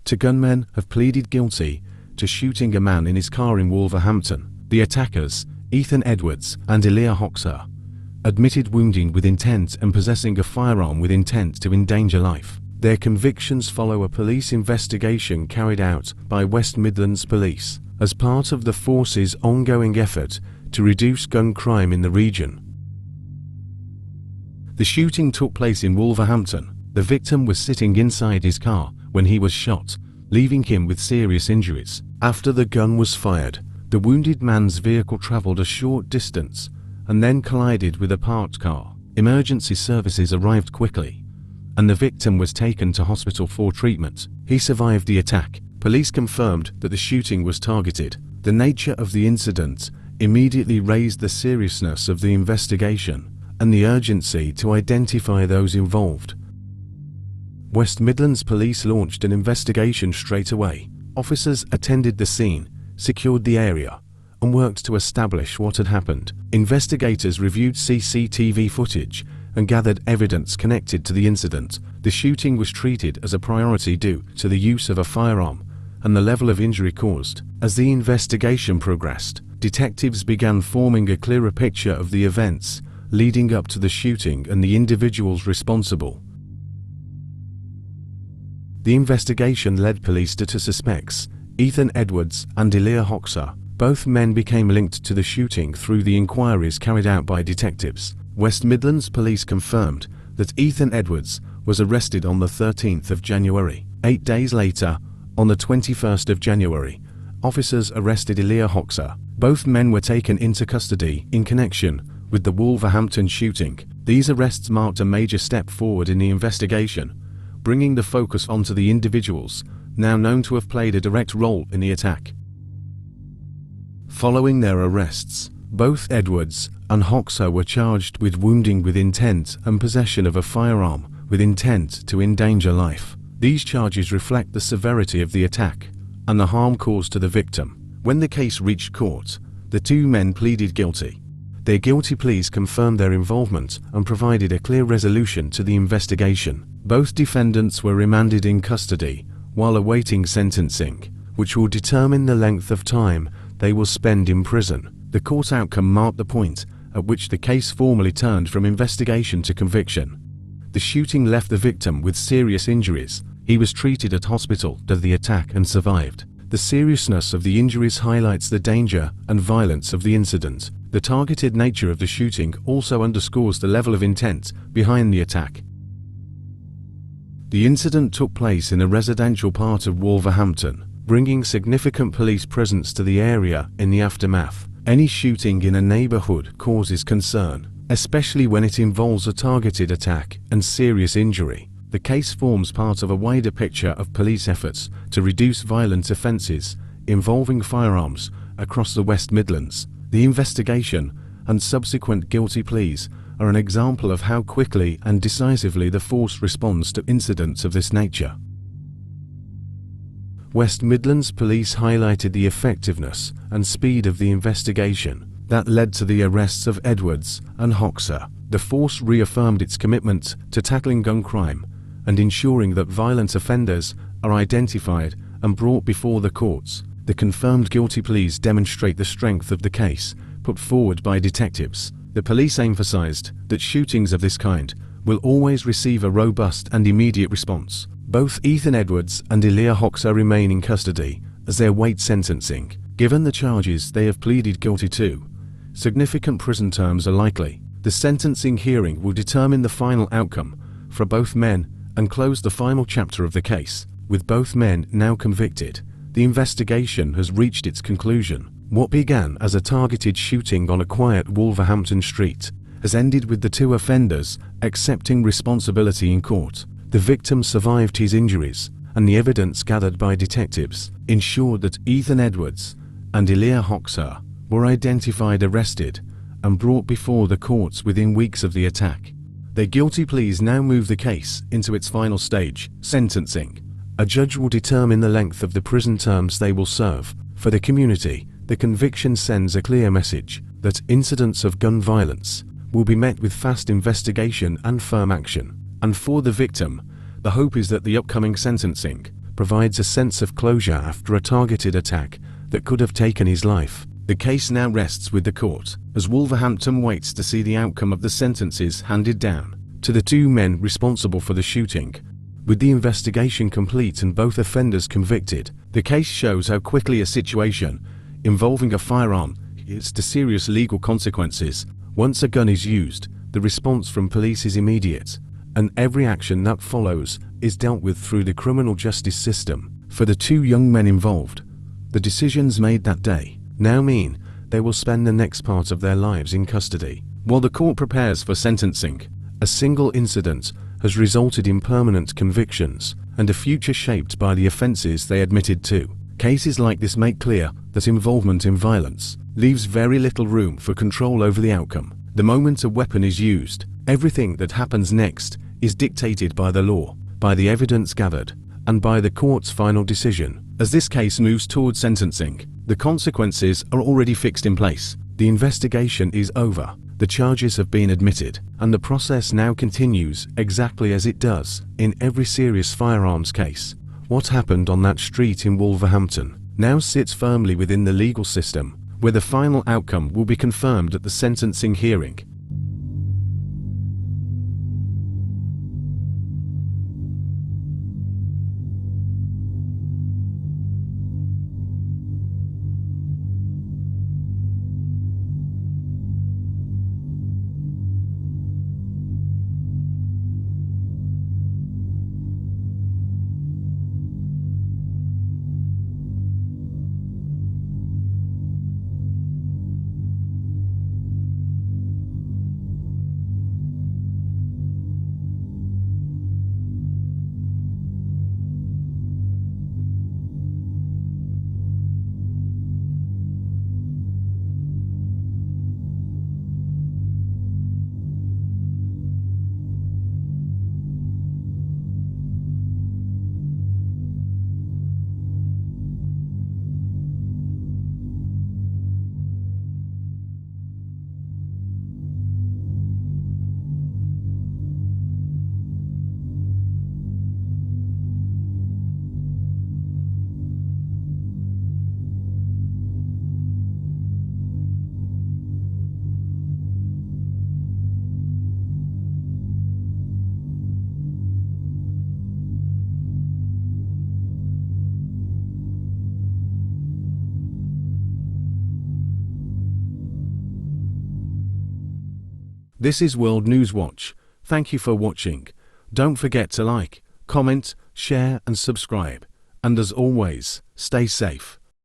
Two gunmen have pleaded guilty to shooting a man in his car in Wolverhampton. The attackers, Ethan Edwards and Elia Hoxha, admitted wounding with intent and possessing a firearm with intent to endanger life. Their convictions follow a police investigation carried out by West Midlands Police as part of the force's ongoing effort to reduce gun crime in the region. The shooting took place in Wolverhampton. The victim was sitting inside his car when he was shot, leaving him with serious injuries. After the gun was fired, the wounded man's vehicle travelled a short distance and then collided with a parked car. Emergency services arrived quickly, and the victim was taken to hospital for treatment. He survived the attack. Police confirmed that the shooting was targeted. The nature of the incident immediately raised the seriousness of the investigation and the urgency to identify those involved. West Midlands Police launched an investigation straight away. Officers attended the scene, secured the area, and worked to establish what had happened. Investigators reviewed CCTV footage and gathered evidence connected to the incident. The shooting was treated as a priority due to the use of a firearm and the level of injury caused. As the investigation progressed, detectives began forming a clearer picture of the events leading up to the shooting and the individuals responsible. The investigation led police to two suspects, Ethan Edwards and Elia Hoxha. Both men became linked to the shooting through the inquiries carried out by detectives. West Midlands Police confirmed that Ethan Edwards was arrested on the 13th of January. 8 days later, on the 21st of January, officers arrested Elia Hoxha. Both men were taken into custody in connection with the Wolverhampton shooting. These arrests marked a major step forward in the investigation, bringing the focus onto the individuals now known to have played a direct role in the attack. Following their arrests, both Edwards and Hoxha were charged with wounding with intent and possession of a firearm with intent to endanger life. These charges reflect the severity of the attack and the harm caused to the victim. When the case reached court, the two men pleaded guilty. Their guilty pleas confirmed their involvement and provided a clear resolution to the investigation. Both defendants were remanded in custody while awaiting sentencing, which will determine the length of time they will spend in prison. The court outcome marked the point at which the case formally turned from investigation to conviction. The shooting left the victim with serious injuries. He was treated at hospital after the attack and survived. The seriousness of the injuries highlights the danger and violence of the incident. The targeted nature of the shooting also underscores the level of intent behind the attack. The incident took place in a residential part of Wolverhampton, bringing significant police presence to the area in the aftermath. Any shooting in a neighborhood causes concern, especially when it involves a targeted attack and serious injury. The case forms part of a wider picture of police efforts to reduce violent offences involving firearms across the West Midlands. The investigation and subsequent guilty pleas are an example of how quickly and decisively the force responds to incidents of this nature. West Midlands Police highlighted the effectiveness and speed of the investigation that led to the arrests of Edwards and Hoxha. The force reaffirmed its commitment to tackling gun crime and ensuring that violent offenders are identified and brought before the courts. The confirmed guilty pleas demonstrate the strength of the case put forward by detectives. The police emphasized that shootings of this kind will always receive a robust and immediate response. Both Ethan Edwards and Elia Hoxha remain in custody as they await sentencing. Given the charges they have pleaded guilty to, significant prison terms are likely. The sentencing hearing will determine the final outcome for both men and close the final chapter of the case. With both men now convicted, the investigation has reached its conclusion. What began as a targeted shooting on a quiet Wolverhampton street has ended with the two offenders accepting responsibility in court. The victim survived his injuries, and the evidence gathered by detectives ensured that Ethan Edwards and Elia Hoxha were identified, arrested, and brought before the courts within weeks of the attack. Their guilty pleas now move the case into its final stage, sentencing. A judge will determine the length of the prison terms they will serve. For the community, the conviction sends a clear message that incidents of gun violence will be met with fast investigation and firm action. And for the victim, the hope is that the upcoming sentencing provides a sense of closure after a targeted attack that could have taken his life. The case now rests with the court, as Wolverhampton waits to see the outcome of the sentences handed down to the two men responsible for the shooting. With the investigation complete and both offenders convicted, the case shows how quickly a situation involving a firearm leads to serious legal consequences. Once a gun is used, the response from police is immediate, and every action that follows is dealt with through the criminal justice system. For the two young men involved, the decisions made that day now mean they will spend the next part of their lives in custody. While the court prepares for sentencing, a single incident has resulted in permanent convictions and a future shaped by the offences they admitted to. Cases like this make clear that involvement in violence leaves very little room for control over the outcome. The moment a weapon is used, everything that happens next is dictated by the law, by the evidence gathered, and by the court's final decision. As this case moves towards sentencing, the consequences are already fixed in place. The investigation is over, the charges have been admitted, and the process now continues exactly as it does in every serious firearms case. What happened on that street in Wolverhampton now sits firmly within the legal system, where the final outcome will be confirmed at the sentencing hearing. This is World News Watch. Thank you for watching. Don't forget to like, comment, share and subscribe. And as always, stay safe.